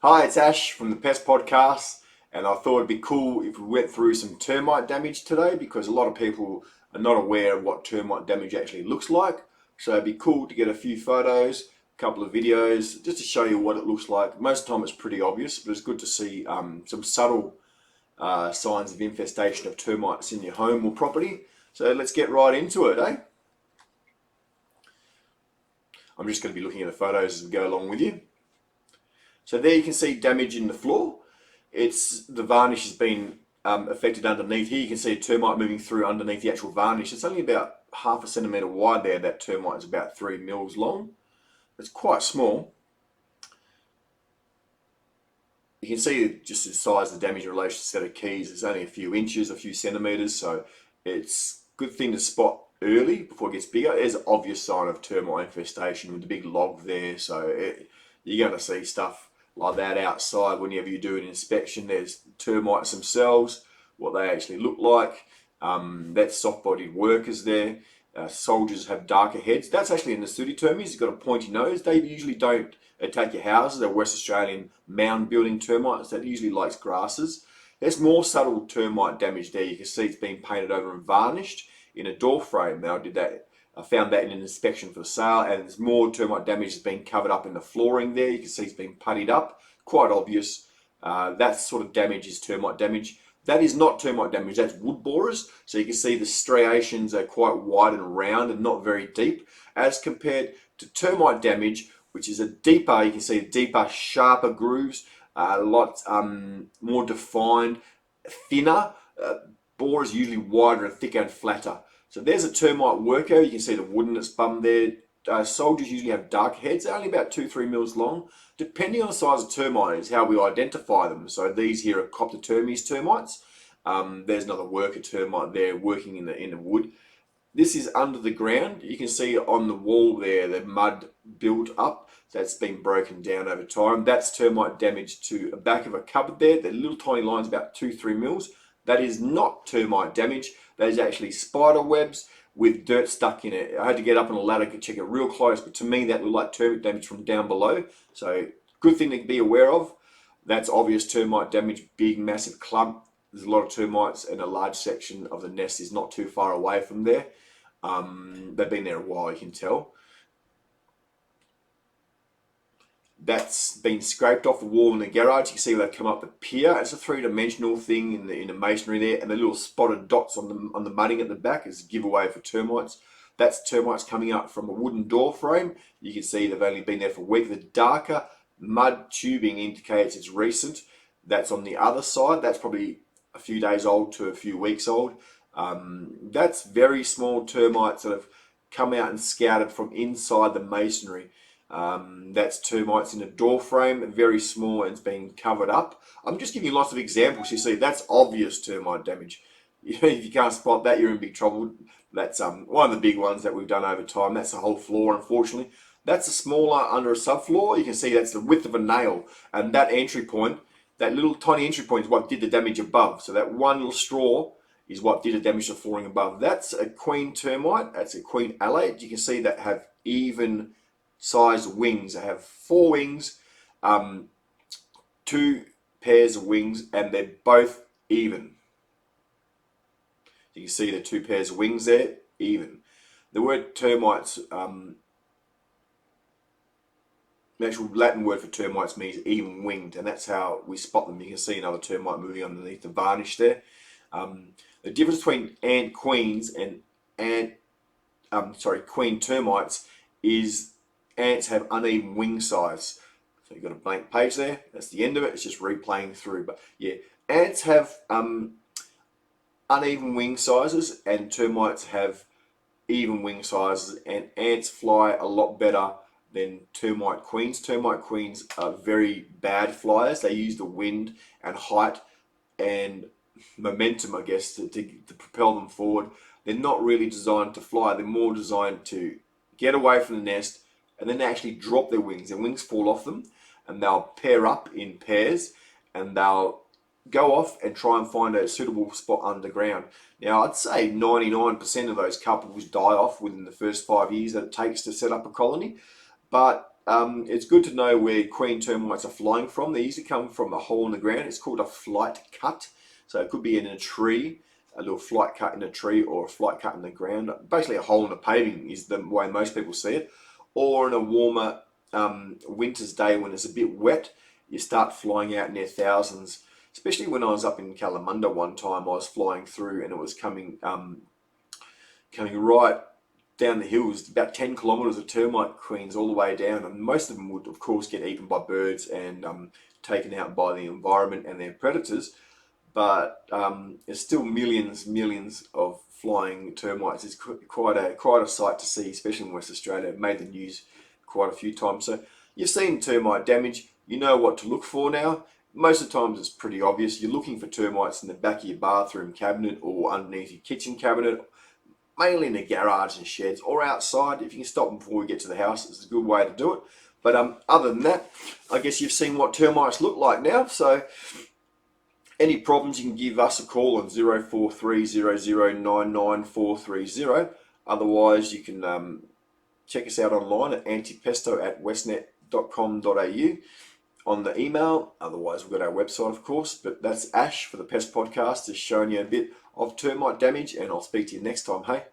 Hi, it's Ash from the Pest Podcast, and I thought it'd be cool if we went through some termite damage today because a lot of people are not aware of what termite damage actually looks like. So it'd be cool to get a few photos, a couple of videos, just to show you what it looks like. Most of the time it's pretty obvious, but it's good to see some subtle signs of infestation of termites in your home or property. So let's get right into it, eh? I'm just going to be looking at the photos as we go along with you. So there you can see damage in the floor. The varnish has been affected underneath. Here you can see a termite moving through underneath the actual varnish. It's only about half a centimetre wide there. That termite is about 3 mils long. It's quite small. You can see just the size of the damage in relation to a set of keys. It's only a few inches, a few centimetres, so it's a good thing to spot early before it gets bigger. There's an obvious sign of termite infestation with the big log there, so you're going to see stuff like that outside whenever you do an inspection. There's termites themselves, what they actually look like. That's soft-bodied workers there. Soldiers have darker heads. That's actually an Nasudi termite. He's got a pointy nose. They usually don't attack your houses. They're West Australian mound-building termites that usually likes grasses. There's more subtle termite damage there. You can see it's been painted over and varnished in a door frame. Now I found that in an inspection for sale, and there's more termite damage that's been covered up in the flooring there. You can see it's been puttied up. Quite obvious. That sort of damage is termite damage. That is not termite damage, that's wood borers. So you can see the striations are quite wide and round and not very deep, as compared to termite damage, which is a deeper, you can see deeper, sharper grooves, a lot more defined, thinner. Borers usually wider and thicker and flatter. So there's a termite worker. You can see the wood in its bum there. Soldiers usually have dark heads. They're only about 2-3 mils long. Depending on the size of termite is how we identify them. So these here are Termites termites. There's another worker termite there working in the wood. This is under the ground. You can see on the wall there the mud built up. That's been broken down over time. That's termite damage to the back of a cupboard there. The little tiny lines about 2-3 mils. That is not termite damage. That is actually spider webs with dirt stuck in it. I had to get up on a ladder to check it real close, but to me that looked like termite damage from down below. So good thing to be aware of. That's obvious termite damage, big massive clump. There's a lot of termites and a large section of the nest is not too far away from there. They've been there a while, you can tell. That's been scraped off the wall in the garage. You can see they've come up the pier. It's a three-dimensional thing in the masonry there, and the little spotted dots on the mudding at the back is a giveaway for termites. That's termites coming up from a wooden door frame. You can see they've only been there for a week. The darker mud tubing indicates it's recent. That's on the other side. That's probably a few days old to a few weeks old. That's very small termites that have come out and scouted from inside the masonry. That's termites in a door frame, very small, and it's been covered up. I'm just giving you lots of examples. You see, that's obvious termite damage. If you can't spot that, you're in big trouble. That's one of the big ones that we've done over time. That's the whole floor, unfortunately. That's a smaller under a subfloor. You can see that's the width of a nail, and that entry point, that little tiny entry point is what did the damage above. So that one little straw is what did the damage to the flooring above. That's a queen termite. That's a queen alate. You can see that have even sized wings. They have 4 wings, 2 pairs of wings, and they're both even. You can see the 2 pairs of wings there, even. The word termites, the actual Latin word for termites means even winged, and that's how we spot them. You can see another termite moving underneath the varnish there. The difference between ant queens and queen termites is ants have uneven wing size. So you've got a blank page there. That's the end of it. It's just replaying through. But yeah, ants have uneven wing sizes and termites have even wing sizes, and ants fly a lot better than termite queens. Termite queens are very bad flyers. They use the wind and height and momentum, I guess, to propel them forward. They're not really designed to fly. They're more designed to get away from the nest, and then they actually drop their wings. Their wings fall off them, and they'll pair up in pairs, and they'll go off and try and find a suitable spot underground. Now, I'd say 99% of those couples die off within the first 5 years that it takes to set up a colony, but It's good to know where queen termites are flying from. They usually come from a hole in the ground. It's called a flight cut. So it could be in a tree, a little flight cut in a tree, or a flight cut in the ground. Basically a hole in the paving is the way most people see it. Or in a warmer winter's day when it's a bit wet, you start flying out in their thousands. Especially when I was up in Kalamunda one time, I was flying through and it was coming right down the hills, about 10 kilometres of termite queens all the way down, and most of them would of course get eaten by birds and taken out by the environment and their predators, but there's still millions of flying termites. It's quite a sight to see, especially in West Australia. It made the news quite a few times. So you've seen termite damage, you know what to look for now. Most of the times it's pretty obvious. You're looking for termites in the back of your bathroom cabinet or underneath your kitchen cabinet, mainly in the garage and sheds, or outside. If you can stop them before we get to the house, it's a good way to do it. But other than that, I guess you've seen what termites look like now. So any problems, you can give us a call on 0430099430. Otherwise, you can check us out online at antipesto@westnet.com.au on the email. Otherwise, we've got our website, of course. But that's Ash for the Pest Podcast, just showing you a bit of termite damage, and I'll speak to you next time. Hey.